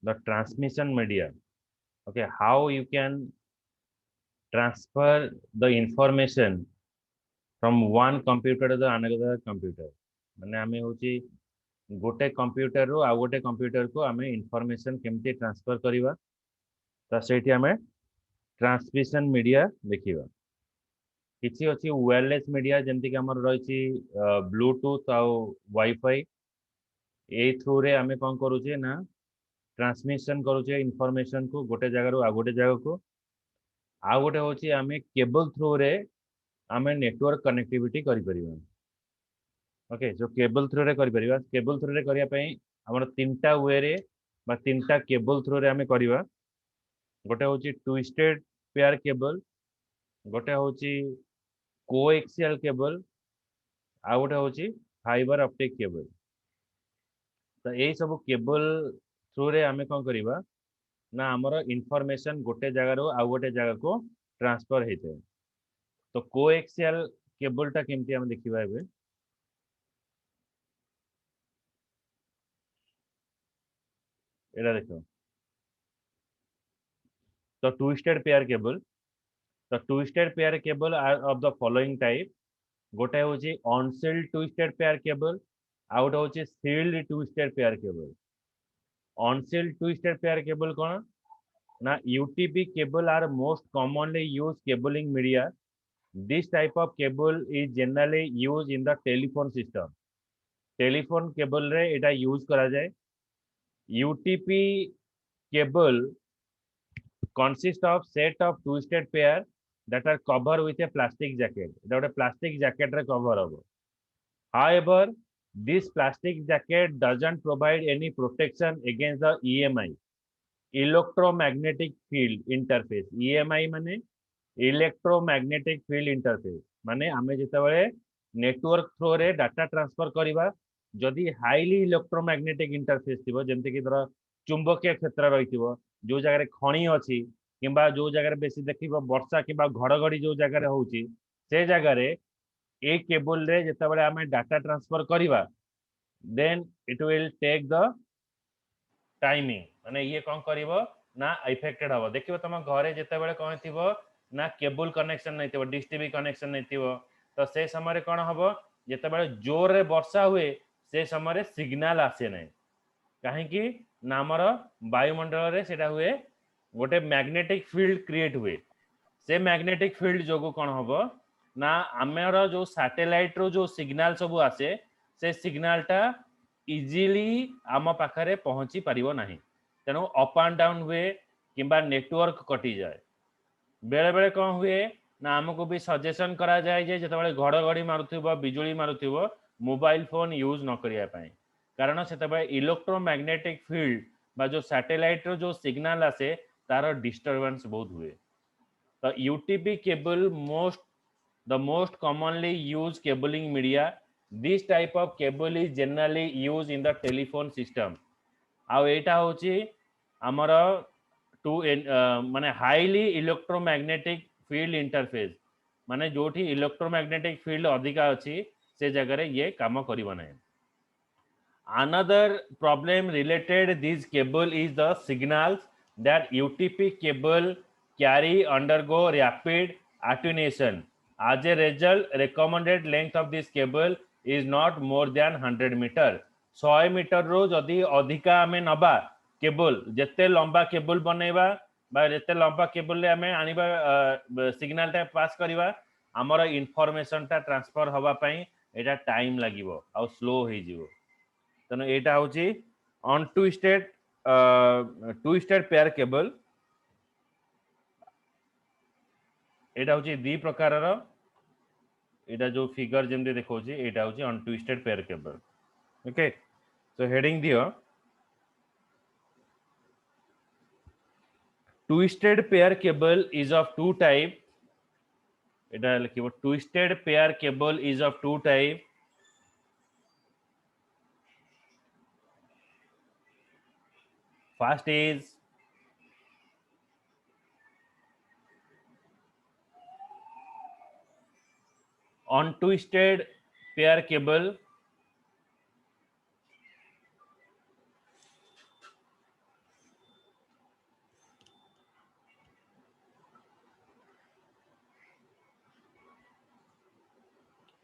the transmission media. Okay, how you can transfer the information from one computer to the another computer. माने आमे होची गोटे computer रो आ गोटे computer को आमे इंफॉर्मेशन केमती ट्रांसफर करिवा त सेठी आमे ट्रांसमिशन मीडिया देखिवा किछि अछि वायरलेस मीडिया जेमति कि हमर रहिछि Bluetooth uh wifi A through रे आमे कोन करूचे ना ट्रांसमिशन करूचे इंफॉर्मेशन को गोटे जगह रो आ गोटे जगह को आ गोटे होची आमे केबल थ्रू रे आमे नेटवर्क कनेक्टिविटी करि परिबा ओके जो केबल थ्रू रे करि परिबा केबल थ्रू रे करिया पई हमर तीनटा वे रे बा तीनटा केबल थ्रू रे आमे करिबा गोटे होची ट्विस्टेड पेयर केबल गोटे होची कोएक्सियल केबल आ गोटे होची फाइबर ऑप्टिक केबल तो यही सब केबल थ्रू रे आमे कोन करिबा ना हमर इंफॉर्मेशन गोटे जगह रो आ गोटे जगह को ट्रांसफर हेते तो कोएक्सियल केबल टा केमती हम देखिबा एबे एरा देखो तो twisted pair cable the twisted pair cable are of the following type गोटे होची unshielded twisted pair cable out होची shielded twisted pair cable unshielded twisted pair cable कोन ना UTP cable are most commonly used cabling media this type of cable is generally used in the telephone system telephone cable रे एटा use करा जाए UTP cable consist of set of twisted pair that are covered with a plastic jacket এটা ଗୋଟେ plastic jacket ରେ cover হবো however this plastic jacket doesn't provide any protection against the EMI electromagnetic field interface EMI माने electromagnetic field interface माने आमे जेतेबेले network through रे data transfer करिबा जदि हाईली इलेक्ट्रोमैग्नेटिक इंटरफेस थिबो जेमते कि धर चुंबकीय क्षेत्र रहिथिबो जो जगह खणी अछि किंबा जो जगह बेसी देखिबो वर्षा किंबा घड़घड़ी जो जगह होउची से जगह रे ए केबल रे जेतेबेले आमे डाटा ट्रांसफर करिबा then it will take the timing माने ये कोन करिवो ना इफेक्टेड हबो देखिबो तम घरे जेतेबेले कोन थिबो ना केबल कनेक्शन नै थिबो डिश टीवी कनेक्शन नै थिबो तो से समय रे कोन हबो जेतेबेले जोर रे वर्षा हुए से समय रे सिग्नल आसे नै काहे कि नामर वायुमंडल रे सेटा हुए गोटे मैग्नेटिक फील्ड क्रिएट हुए से मैग्नेटिक फील्ड जोगु कोन हबो ना आमेर जो सैटेलाइट रो जो सिग्नल सब आसे से सिग्नल टा इजीली आम पाखरे पहुंची पारिबो नाही तेनो अप एंड डाउन हुए किंबा नेटवर्क कटि जाए बेले बेले कोन हुए ना हमको भी सजेशन करा जाए जे जतबेले घड़घड़ी मारुथिबो बिजुली मारुथिबो मोबाइल फोन यूज न करिया पई कारण सेतबे इलेक्ट्रोमैग्नेटिक फील्ड बा जो सैटेलाइट रो जो सिग्नल आसे तार डिस्टरबेंस बहुत हुए the UTP cable the most commonly used cabling media this type of cable is generally used in the telephone system आउ एटा होची हमर टू माने हाईली इलेक्ट्रोमैग्नेटिक फील्ड इंटरफेस माने जोठी इलेक्ट्रोमैग्नेटिक फील्ड अधिका अछि से जगह रे ये काम करिवो नै another problem related this cable is the signals that UTP cable carry undergo rapid attenuation as a result recommended length of this cable is not more than 100 meter 100 metre रो जदि अधिका आमे नबा केबल जेते लंबा केबल बनेबा बा जेते लंबा केबल ले आमे आनिबा सिग्नल टा पास करिबा हमर इंफॉर्मेशन टा ट्रांसफर हवा पई एटा टाइम लागिवो आ स्लो होई जिवो तनो एटा होची अनट्विस्टेड ट्विस्टेड पेयर केबल एटा होची दी प्रकार रो एटा जो फिगर जेमते देखौची एटा होची untwisted pair cable okay so heading दियो twisted pair cable is of two type एटा लिखिबो twisted pair cable is of two type first is untwisted pair cable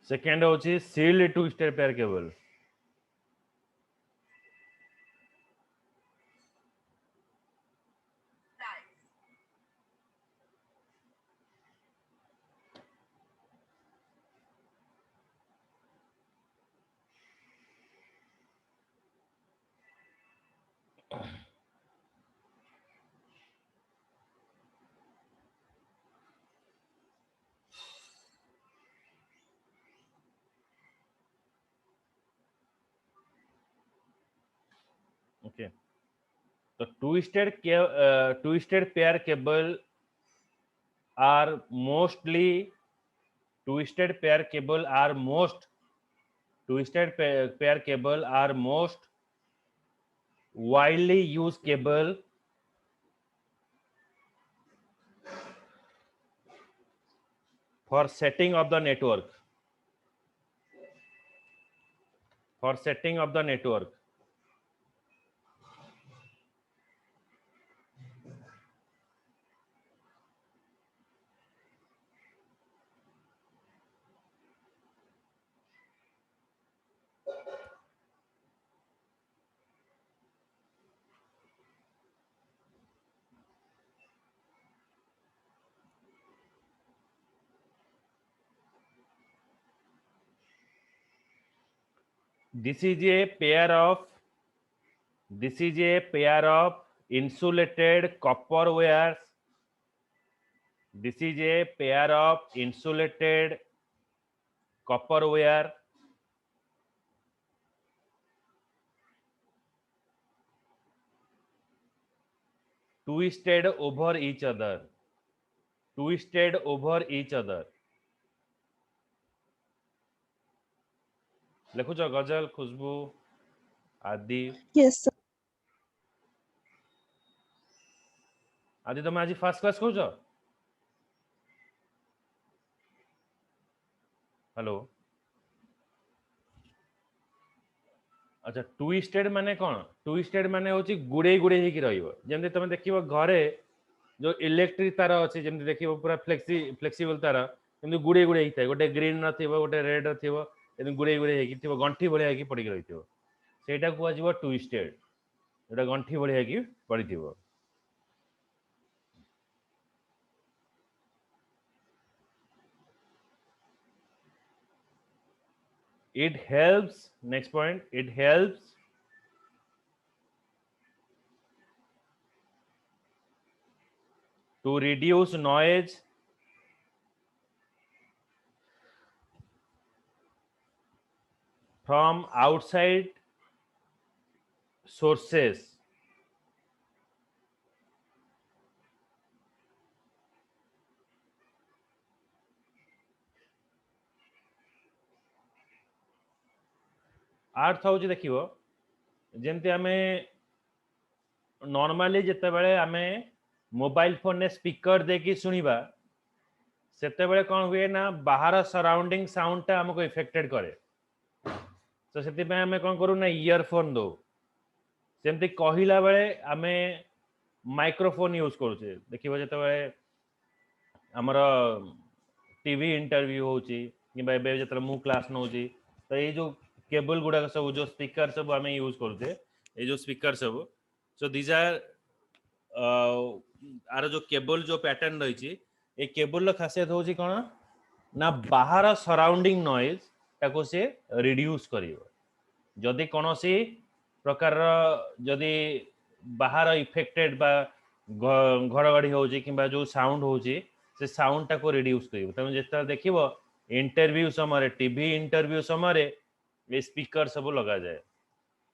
second होची shielded twisted pair cable. Okay, तो twisted pair cable are mostly twisted pair cable are most pair cable are most widely used cable for setting of the network, for setting of the network. This is a pair of insulated copper wires. This is a pair of insulated copper wire twisted over each other. Twisted over each other. लिखुच गजल, खुशबू, आदि? Yes, sir. आदि तुम आज first class कौच? Hello, अच्छा twisted माने कौन? Twisted माने होची गुड़े गुड़े ही की रहिबो। जेमते तुम देखिबो घरे जो इलेक्ट्रिक तार अछि, जेमते देखिबो पूरा फ्लेक्सिबल तार, जेमते गुड़े गुड़े ही थाए, गोटे ग्रीन नथिबो, गोटे रेड नथिबो, एदम गुड़े गुड़े ही थिबो, गंठी भलिया की पड़ी रहिथिबो, सेटा को आजिबो ट्विस्टेड। एटा गंठी भलिया की पड़िथिबो। It helps, next point, it helps to reduce noise from outside sources. अर्थ हूँ देखिए जमती आम नॉर्मली जिते बड़े आम मोबाइल फोन ने स्पीकर देकी शुणा से कौन हुए ना बाहर सराउंडिंग साउंडटा आमको इफेक्टेड करे, तो से आम कौन करूँ ना इयरफोन दो। सेमती कहला बेले आम माइक्रोफोन यूज करुचे। देखिए जो आमर टीवी इंटरव्यू होची कि मु क्लास नौ, तो ये जो केबल गुड़ाक सब जो स्पीकर सब आम यूज करुचे, ये जो स्पीकर सब, सो दीज आर आर जो केबल जो पैटर्न रही ये केबल खासियत होची कौन ना बाहर सराउंडिंग नॉइज ताको से रिड्यूस करिवो। जदि कौन सी प्रकार जदि बाहर इफेक्टेड बा घड़घड़ी होची किंबा जो साउंड होची से साउंड टाको रिड्यूस करिवो। तेणु जिते देखिबो इंटरव्यू समय, टीवी इंटरव्यू समय ये स्पीकर सब लगा जाए।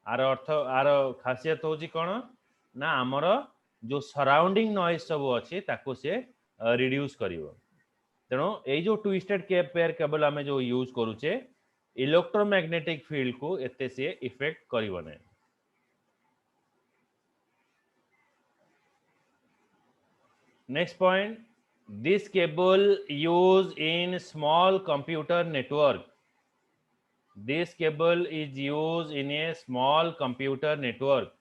आर अर्थ आर खासियत होची कौन ना आमर जो सराउंडिंग नॉइज सब अच्छी ताको से रिड्यूस करिवो। तेणु ये जो ट्विस्टेड पेयर केबल आम जो यूज करुचे इलेक्ट्रोमैग्नेटिक फील्ड को एते से इफेक्ट करिवो नै। Next point, this cable used in small computer network. This cable is used in a small computer network.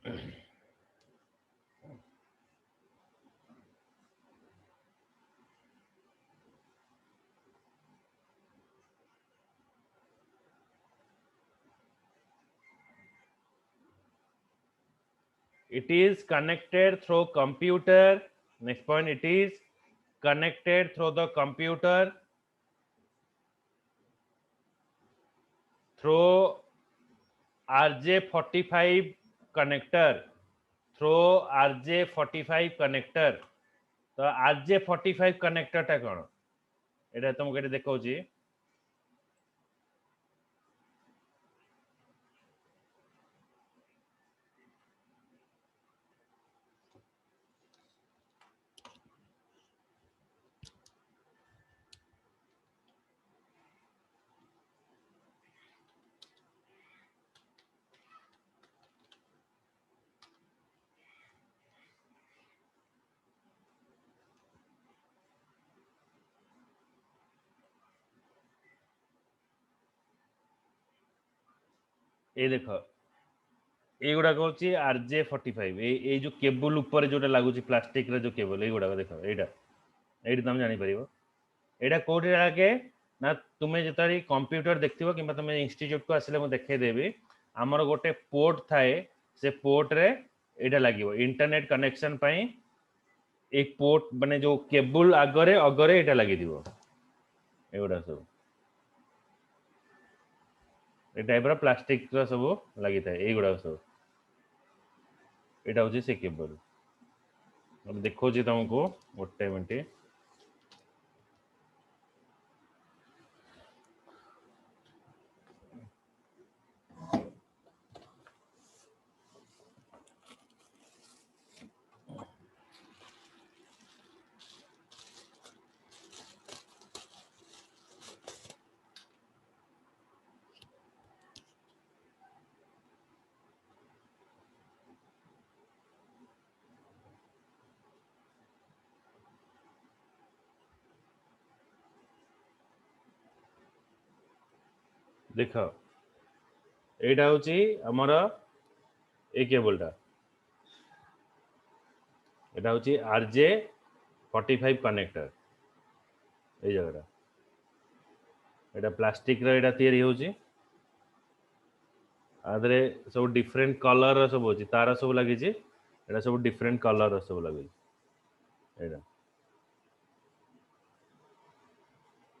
It is connected through computer. Next point, it is connected through the computer through RJ45 connector. Through RJ45 connector. तो RJ45 connector टा कौन एटा तुमको एटा देखौची ए देखो एगुड़ा Cauchy RJ45 ए जो cable ऊपर जोटा लागुची plastic रे जो केबल एगुड़ा देखो एटा एटी तुम जानि परिबो एटा कोठी लागे ना तुमे जेतारी कंप्यूटर देखथिबो किबा तुमे इंस्टीट्यूट को आसिले म देखे देबी हमर गोटे पोर्ट थाए से पोर्ट रे एटा लागिवो इंटरनेट कनेक्शन पई एक पोर्ट माने जो केबल आगरे अगरे एटा लागि दिबो एगुड़ा सब ए टाइप रो प्लास्टिक रो सब लागि थाए एगुड़ा सब एटा होची से केबल अब देखो जी तुमको गोटे मिनट देख एटा होची हमर ए केबल टा एटा होची RJ45 कनेक्टर ए जगह एटा प्लास्टिक रो एटा तयारी होची आदरे सब डिफरेंट कलर रो सब होची तार सब लागि छि एटा सब डिफरेंट कलर रो सब लागि एटा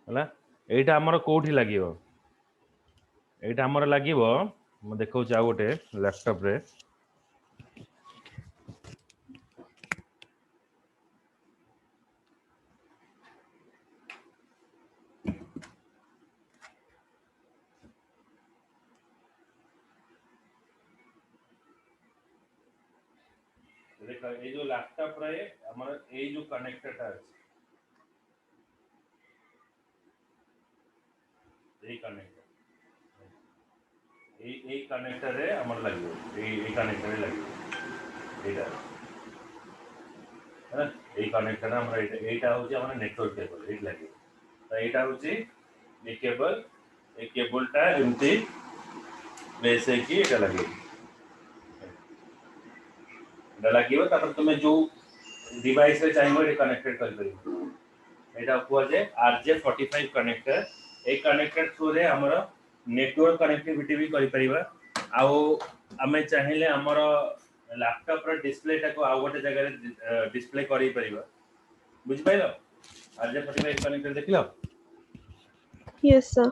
हला एटा हमर कोठी लागिवो एटा हमर लागिवो म देखौ चा गोटे लैपटॉप रे देखो ए जो लैपटॉप रे हमर ए जो कनेक्टर टा अछि ए कनेक्टर ए कनेक्टर रे हमर लागिवो ए कनेक्टर रे लागिवो एटा है ए कनेक्टर हमर एटा होची हमर नेटवर्क केबल एट लागिवो तो एटा होची ए केबल टा एमती वैसे की एटा लागिवो एटा लागिवो तापर तुमे जो डिवाइस रे चाहिबो ए कनेक्टेड कर परिबो एटा कुआ जे RJ45 कनेक्टर ए कनेक्टर थ्रू रे हमर नेटवर्क कनेक्टिविटी भी करि परिबा आउ हमें चाहिले हमर लैपटॉप रे डिस्प्ले टा को आ गोटे जगह रे डिस्प्ले करि परिबा बुझ पाइलो RJ45 कनेक्टर देखिलो Yes, sir.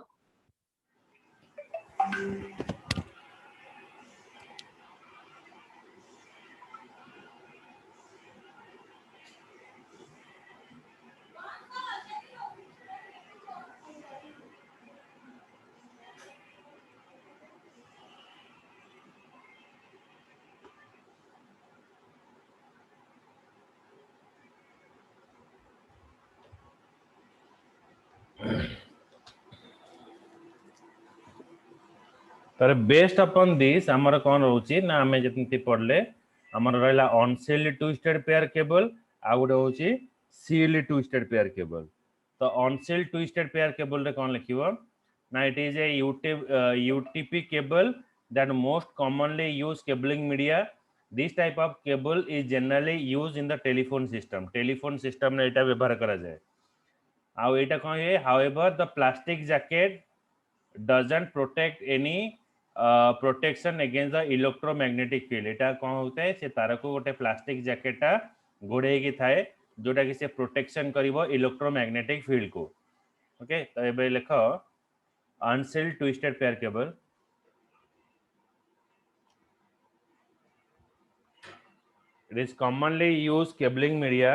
तारे बेस्ड अपॉन दिस हमर कोन रहउची ना हमें जति पढ़ले हमर रहला अनसील्ड ट्विस्टेड पेयर केबल आ गुडे होची सील्ड ट्विस्टेड पेयर केबल तो अनसील्ड ट्विस्टेड पेयर केबल रे कोन लिखिबो ना it is a UTP cable that most commonly used cabling media This type of cable is generally used in the telephone system. Telephone system रे एटा व्यवहार करा जाए. आउ एटा कौन है? However, the plastic jacket doesn't protect any protection against the electromagnetic field. एटा कौन होता है? से तार को गोटे प्लास्टिक जैकेटा घोड़े की थाए जोटा कि से प्रोटेक्शन करिवो इलेक्ट्रोमैग्नेटिक फील्ड को. ओके, तो एबे लिखो unsealed twisted pair cable. It is commonly used cabling media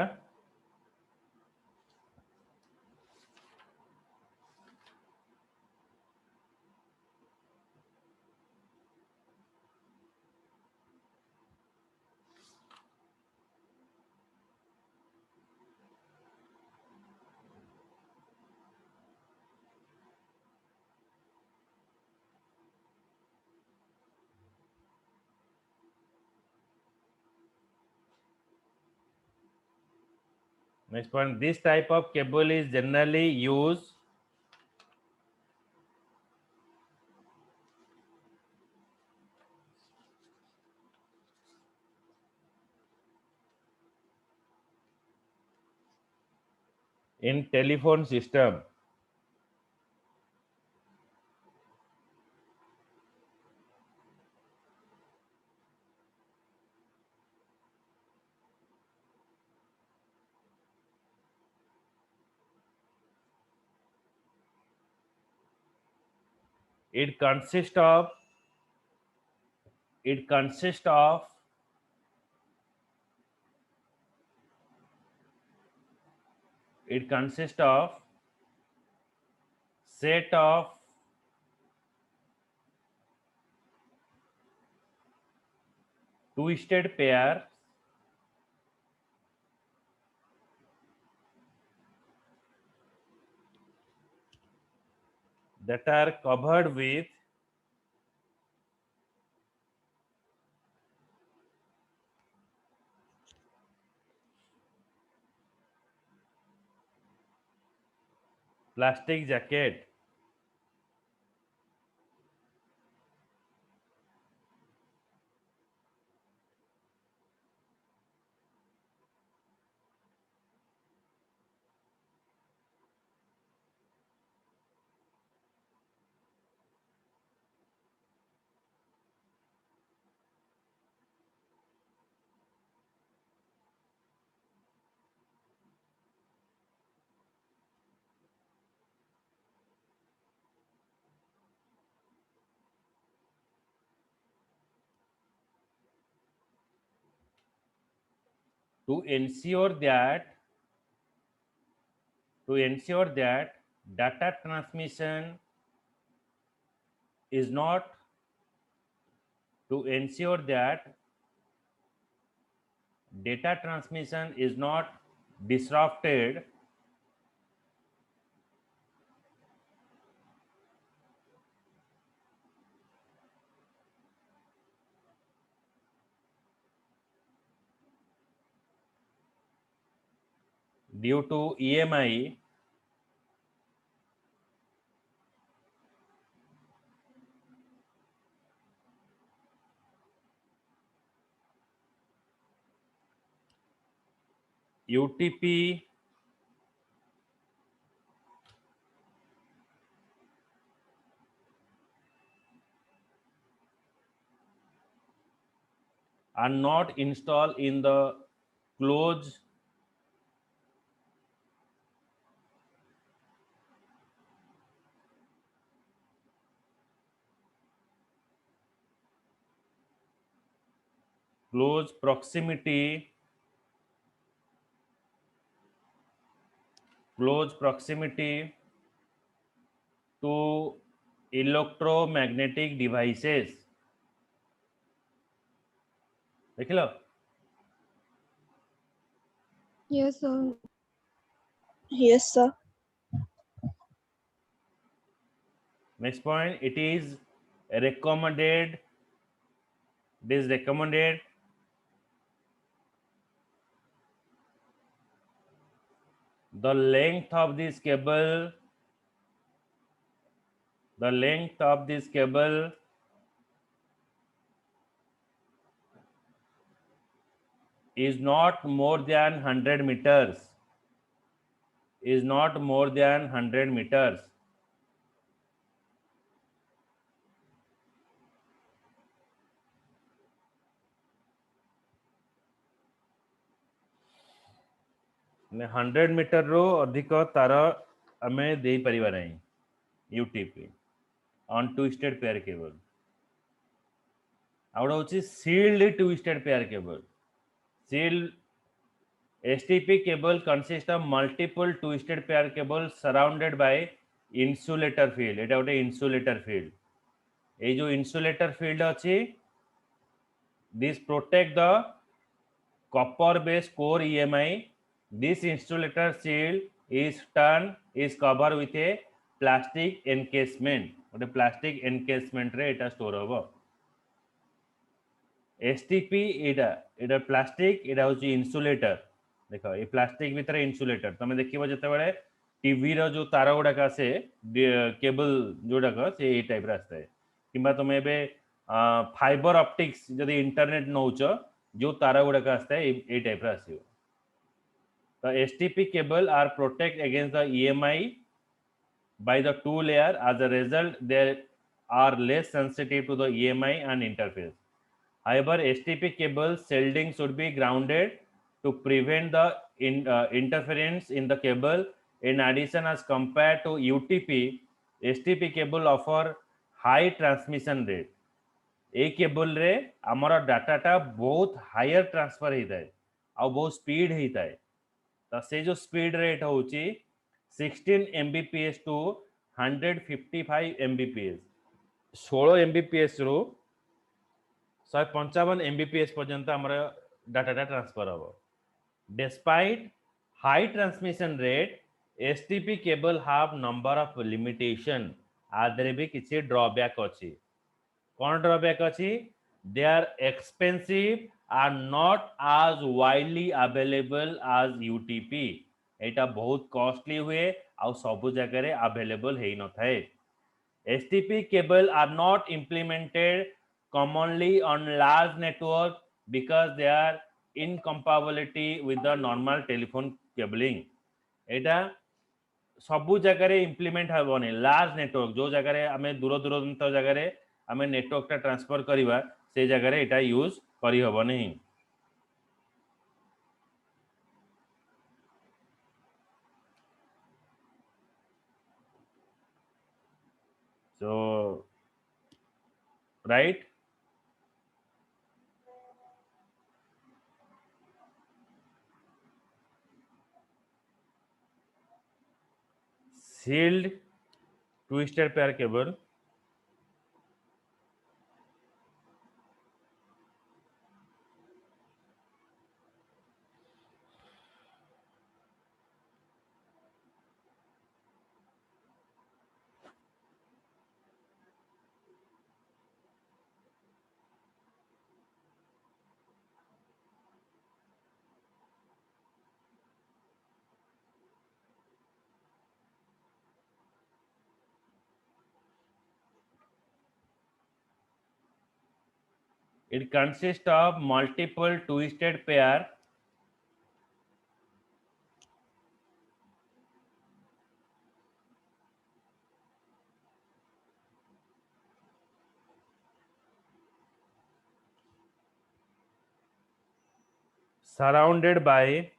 Next point, this type of cable is generally used in telephone system. It consists of it consists of it consists of set of twisted pair that are covered with plastic jacket. To ensure that data transmission is not to ensure that data transmission is not disrupted due to EMI, UTP, are not installed in the closed proximity to electromagnetic devices. देख लो. Yes, sir. Yes, sir. Next point, it is recommended the length of this cable is not more than 100 meters, is not more than 100 meters. ମାନେ 100 metre रो अधिक तार आमे दे परिबा नहीं UTP on twisted pair cable out होची shielded twisted pair cable shielded STP cable consists of multiple twisted pair cables surrounded by insulator field एटा गोटे insulator field ए जो insulator field अछि this protect the copper based core EMI. This insulator shield is covered with a plastic encasement गोटे plastic encasement रे एटा store होबो STP एटा plastic एटा होची insulator देखो ये plastic भीतर इंसुलेटर तमे देखिबो जते बेले टीवी रो जो तार गुडा आसे केबल जोडा से ए टाइप रास्ता है किबा तमे बे फाइबर ऑप्टिक्स जदी इंटरनेट नौच जो तार गुडा आस्ता है ए टाइप रा आसीबो तो STP cable are protect against the EMI by the two layer. As a result, they are less sensitive to the EMI and interface. However, STP cable shielding should be grounded to prevent the interference in the cable. In addition, as compared to UTP, STP cable offer high transmission rate. A cable रे आमर डाटाटा बहुत higher transfer होता है आ बहुत speed होता है तो से जो स्पीड रेट होची 16 Mbps टू 155 Mbps 16 Mbps रो 155 Mbps पर्यंत हमर डाटाटा ट्रांसफर हो despite high transmission rate STP cable have number of limitation आदरे भी किछि ड्रॉबैक अछि कौन ड्रॉबैक अछि they are expensive are not as widely available as UTP एटा बहुत कॉस्टली हुए आ सब जगह रे अवेलेबल हेई न थाए STP cable are not implemented commonly on large network because they are incompatibility with the normal telephone cabling एटा सबु जगह रे इंप्लीमेंट हबोनी लार्ज नेटवर्क जो जगह रे हमें दूर दूरंत जगह रे हमें नेटवर्क टा ट्रांसफर करिवा से जगह रे एटा यूज करि हबो नहीं so right sealed twisted pair cable it consists of multiple twisted pair surrounded by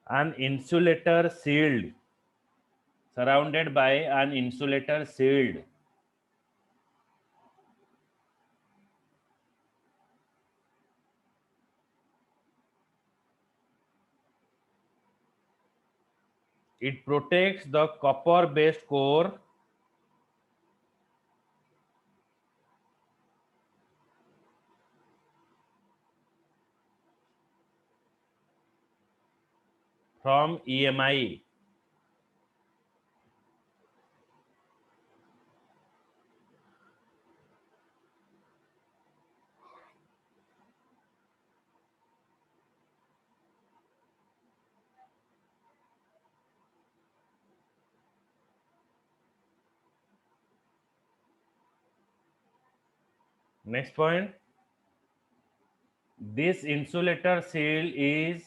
an insulator shield surrounded by an insulator shield it protects the copper based core from EMI Next point, this insulator shield is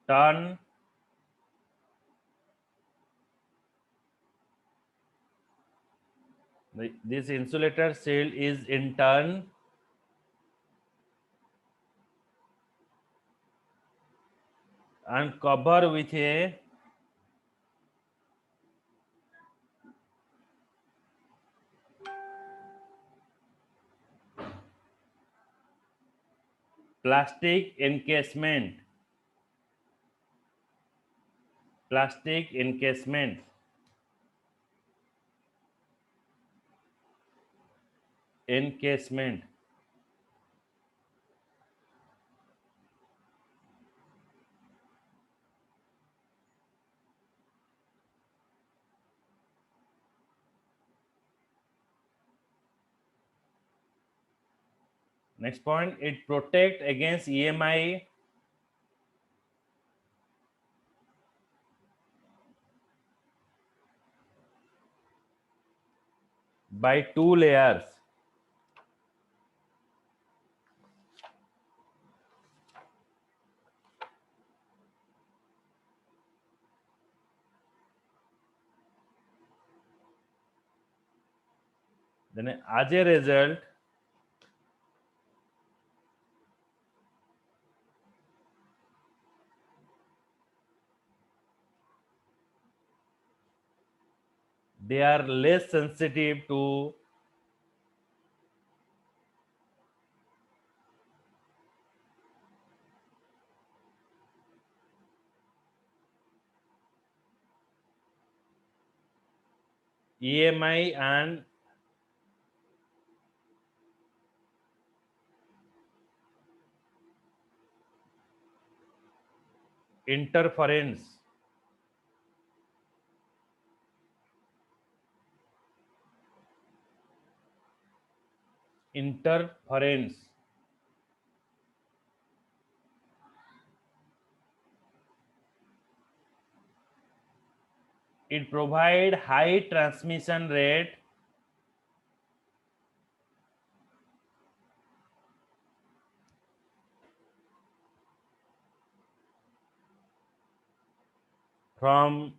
turn this insulator shield is in turn and cover with a plastic encasement. Plastic encasement. Encasement. Next point, it protect against EMI by 2 layers. Then as a result, they are less sensitive to EMI and interference. Interference. It provide high transmission rate from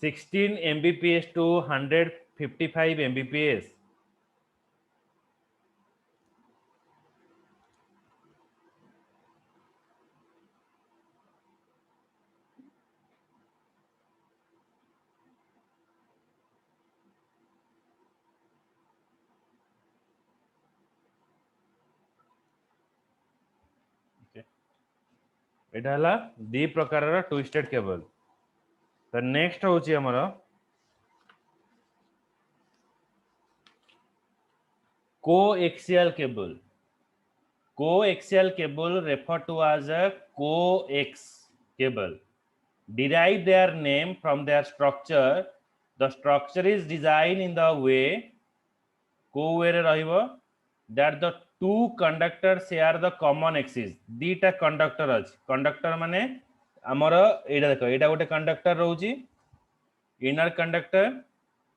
16 Mbps to 155 Mbps. एटा हला दी प्रकार twisted cable. तो next होची हमर coaxial cable. Coaxial cable referred to as a coax cable derive their name from their structure. The structure is designed in the way co-way rahibo that the two conductors share the common axis. दीटा conductor अछि. Conductor माने हमर एटा देखो एटा गोटे conductor रहउची inner conductor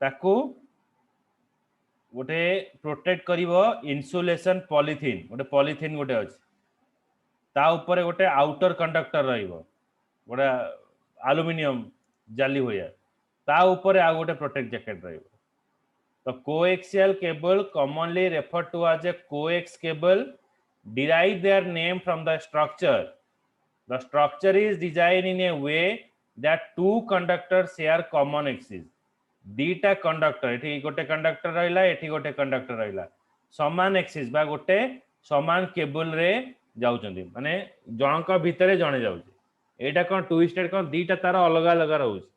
ताकू गोटे protect करिवो insulation polythene गोटे polythene गोटे अछि ता ऊपर गोटे आउटर कंडक्टर रहिबो गोटे एल्युमिनियम जाली होया ता ऊपर आ गोटे प्रोटेक्ट जैकेट रहिबो. The coaxial cable, commonly referred to as a coax cable, derive their name from the structure. The structure is designed in a way that two conductors share common axis. दीटा conductor एठी गोटे conductor रहिला एठी गोटे conductor रहिला समान axis बा गोटे समान केबल रे जाउचंदी माने जनक भितरे जणे जाउची एटा कोन ट्विस्टेड कोन दीटा तार अलग अलग रहउची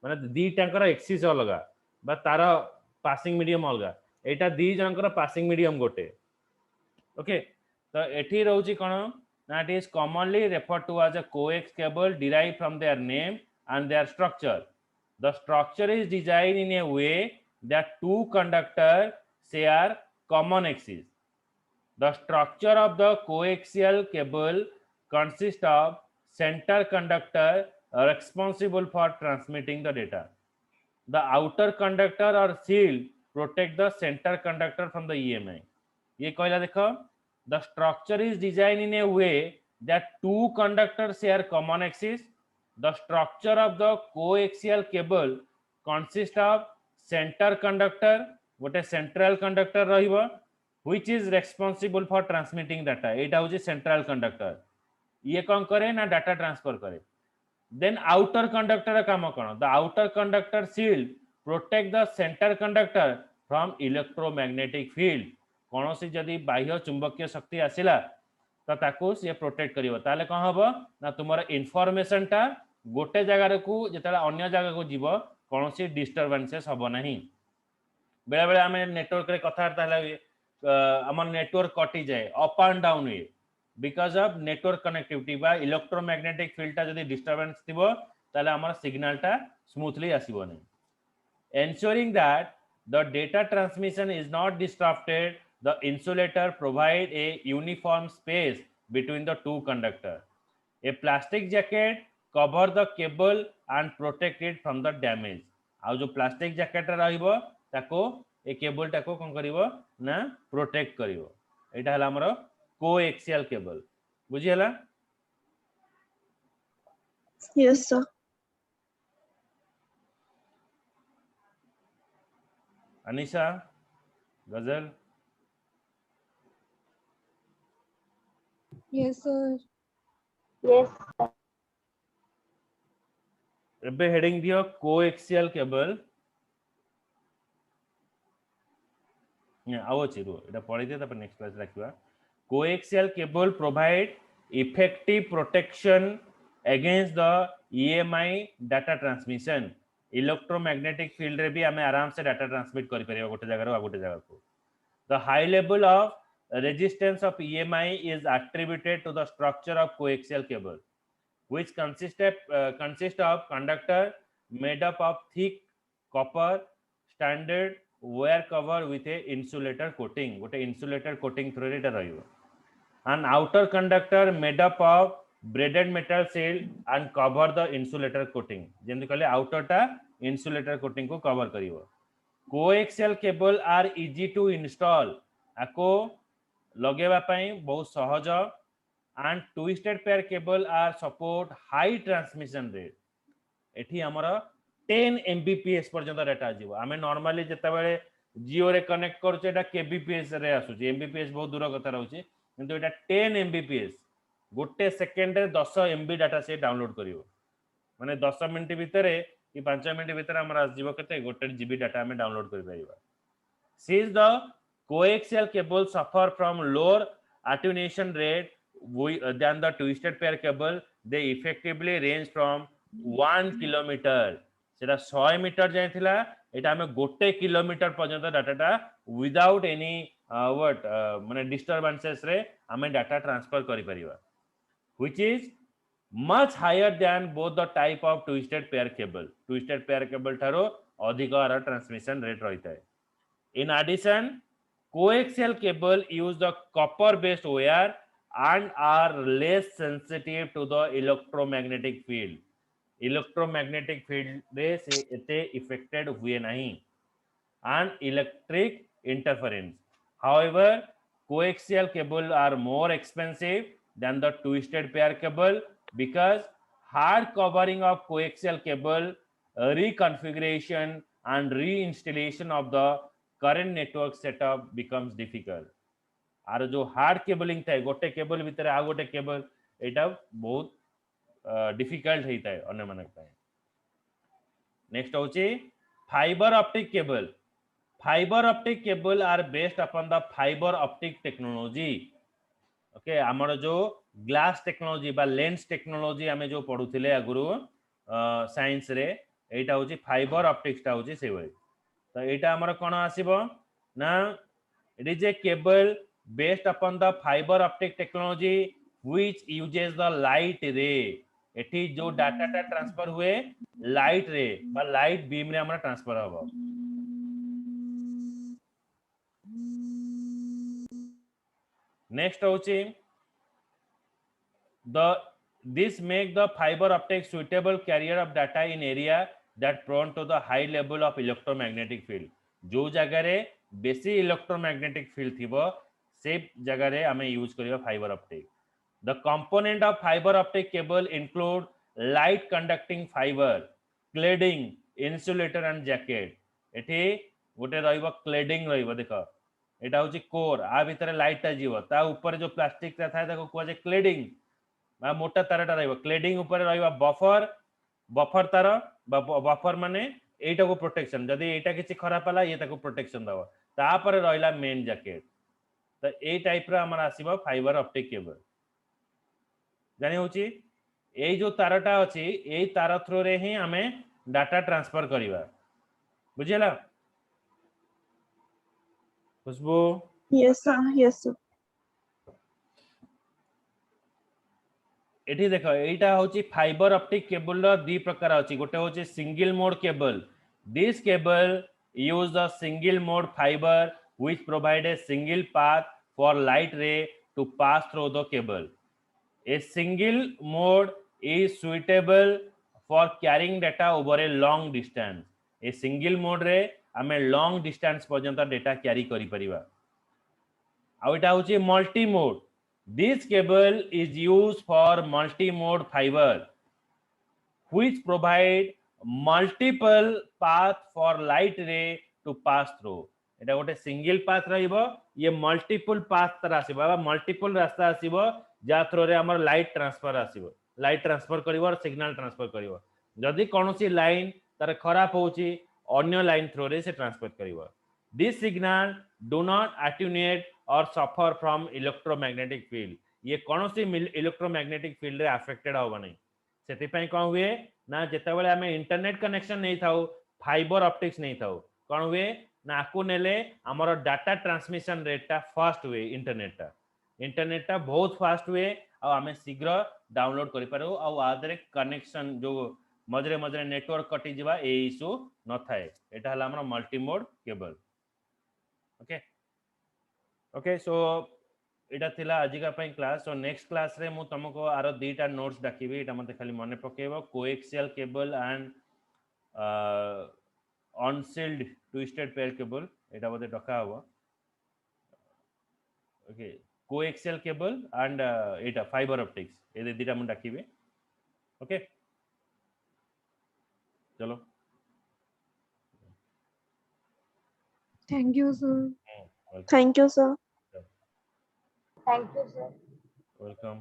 माने दीटांकर एक्सिस अलग बा तार पासिंग मीडियम अलग एटा दी जनकर पासिंग मीडियम गोटे. ओके तो एठी रहउची कोन ना it is commonly referred to as a coax cable derived from their name and their structure. The structure is designed in a way that two conductors share common axis. The structure of the coaxial cable consists of center conductor responsible for transmitting the data. The outer conductor or shield protect the center conductor from the EMI. ये कहला देखो, the structure is designed in a way that two conductors share common axis. The structure of the coaxial cable consists of center conductor, गोटे central conductor रहिबो, which is responsible for transmitting data. एटा होची central conductor. ये कौन करे ना data transfer करे. Then outer conductor काम कौन? The outer conductor shield protect the center conductor from electromagnetic field. कौन सी जदि बाह्य चुंबकीय शक्ति आसिला तो ताको से प्रोटेक्ट करिवो, ताले कौन हबो ना तुमर इन्फॉर्मेशन टा गोटे जगह को जेतला अन्य जगह को जीवो कौन सी डिस्टर्बेंसेस हबो नहीं. बेले बेले आमे नेटवर्क रे कथार्ता हला हमर नेटवर्क कटि जाए अप एंड डाउन हुए because of network connectivity बा electromagnetic field टा जदि disturbance थिबो ताले हमर सिग्नल टा स्मूथली आसीबो नहीं. Ensuring that the data transmission is not disrupted, the insulator provide a uniform space between the two conductors. A plastic jacket cover the cable and protect it from the damage. आउ जो plastic jacket रहिबो ताको ए cable टाको कोन करिवो ना protect करिवो. एटा हला हमरो coaxial cable. बुझी हला? Yes, sir. अनिशा, गजल. Yes, sir. Yes. एबे हेडिंग दियो कोएक्सियल केबल. आओ चिरो एटा पढि दे तापर नेक्स्ट क्लास राखिबा. Coaxial cable provide effective protection against the EMI data transmission. Electromagnetic field रे भी हमें आराम से डाटा ट्रांसमिट करि परिबा गोटे जगह रो गोटे जगह को. The high level of resistance of EMI is attributed to the structure of coaxial cable, which consist of conductor made up of thick copper standard wire cover with a insulator coating. गोटे insulator coating through it रहिबो. An outer conductor made up of braided metal shield and cover the insulator coating. जेंति कहले outer टा insulator coating को cover करिवो. Coaxial cable are easy to install. आको लगेबा पई बहुत सहज. And twisted pair cable are support high transmission rate. एठी हमर 10 Mbps पर्यंत डाटा आजिवो. आमे नॉर्मली जता बेले जियो रे कनेक्ट करछे एटा kbps रे आसुची. mbps बहुत दूर कथा रहउची, किंतु एटा 10 Mbps गोटे सेकेंड रे 10 MB डाटा से डाउनलोड करिवो. माने 10 मिनिट भितरे कि 5 मिनिट भितरे हमर आजिवो केते गोटे जीबी डाटा हमें डाउनलोड करि परिबा. Since the coaxial cable suffer from lower attenuation rate than the twisted pair cable, they effectively range from 1 kilometer. सेटा 100 मीटर जाय थिला, एटा हमें गोटे किलोमीटर पर्यंत डाटाटा विदाउट एनी माने डिस्टर्बेंसेस रे हमें डाटा ट्रांसफर करि परिबा, which is much higher than both the type of twisted pair cable. Twisted pair cable थारो अधिक ट्रांसमिशन रेट रहिता है. In addition, coaxial cable use the copper based wire and are less sensitive to the electromagnetic field. Electromagnetic field रे से एते affected हुए नहीं. And electric interference. However, coaxial cable are more expensive than the twisted pair cable because hard covering of coaxial cable, reconfiguration and reinstallation of the current network setup becomes difficult. आर जो hard cabling थाए गोटे cable भितर आ गोटे cable एटा बहुत difficult होता है अन्य मानक पाए. नेक्स्ट होची fibre optic cable. Fibre optic cable are based upon the fibre optic technology. Okay, हमर जो ग्लास टेक्नोलॉजी बा लेंस टेक्नोलॉजी हमें जो पढुथिले आगुरु साइंस रे, एटा होची फाइबर ऑप्टिक्स टा होची सेवई. तो एटा हमर कोन आसीबो ना, it is A cable based upon the fiber optic technology which uses the light ray. एठी जो डाटा टा ट्रांसफर हुए लाइट रे बा लाइट बीम रे हमरा ट्रांसफर हबो. नेक्स्ट होची the this make the fiber optic suitable carrier of data in area that prone to the high level of electromagnetic field. जो जगह रे बेसी electromagnetic field थिबो से जगह रे हमें यूज करियो fibre optic. The component of fiber optic cable include light conducting fiber, cladding, insulator and jacket. एठी गोटे रहइबो cladding रहइबो देखो एटा होची कोर आ भितर लाइट ता जीवो ता ऊपर जो प्लास्टिक ता थाए ताको कोजे cladding बा मोटा तारटा रहइबो क्लेडिंग ऊपर रहइबो बफर बफर तार बफर माने एटा को प्रोटेक्शन जदी एटा किछि खराब हला ये ताको प्रोटेक्शन दबो तापर रहइला मेन जैकेट त ए टाइप रा हमर आसीबो फाइबर ऑप्टिक केबल जानि होची ए जो तारटा अछि ए तार थ्रू रे ही हमें डाटा ट्रांसफर करिवा बुझियला Khushbu Yes, sir. Yes, sir. एठी देखो एटा होची फाइबर ऑप्टिक केबल रो दी प्रकार अछि गोटे होची single mode cable this cable use the single mode fibre which provide a single path for light ray to pass through the cable a single mode is suitable for carrying data over a long distance a single mode रे हमें long distance पर्यंत data carry करि परिबा आ एटा होची multi mode. This cable is used for multi-mode fiber, which provide multiple path for light ray to pass through. एटा गोटे single path रहिबो ये multiple path तर आसीबो बा मल्टीपल रास्ता आसीबो जा थ्रू रे हमर लाइट ट्रांसफर आसीबो लाइट ट्रांसफर करिवो और सिग्नल ट्रांसफर करिवो जदी कोनोसी लाइन तर खराब होची अन्य लाइन थ्रू रे से ट्रांसफर करिवो this signal do not attenuate और सफर फ्रॉम इलेक्ट्रोमैग्नेटिक फील्ड ये कोनोसी इलेक्ट्रोमैग्नेटिक फील्ड रे अफेक्टेड होबा नै सेति पई कोन हुए ना जेते बेले हमें इंटरनेट कनेक्शन नै थाउ फाइबर ऑप्टिक्स नै थाउ कोन हुए ना आकु नेले हमर डाटा ट्रांसमिशन रेट ता फास्ट हुए इंटरनेट ता बहुत फास्ट हुए आ हमें शीघ्र डाउनलोड करि पारो आ आदरे कनेक्शन जो मजरे मजरे नेटवर्क कटि जिबा ए इशू न थाए एटा हला हमर multi mode cable okay okay so एटा थिला आजिका पई क्लास सो नेक्स्ट क्लास रे मु तुमको आरो दीटा नोट्स डाकिबी एटा मते खाली मने पकेबो coaxial cable and unshielded twisted pair cable एटा मते डका हबो ओके कोएक्सियल केबल एंड एटा फाइबर ऑप्टिक्स ए दीटा मु डाकिबी ओके चलो Thank you, sir. welcome Thank you, sir. Thank you, sir. welcome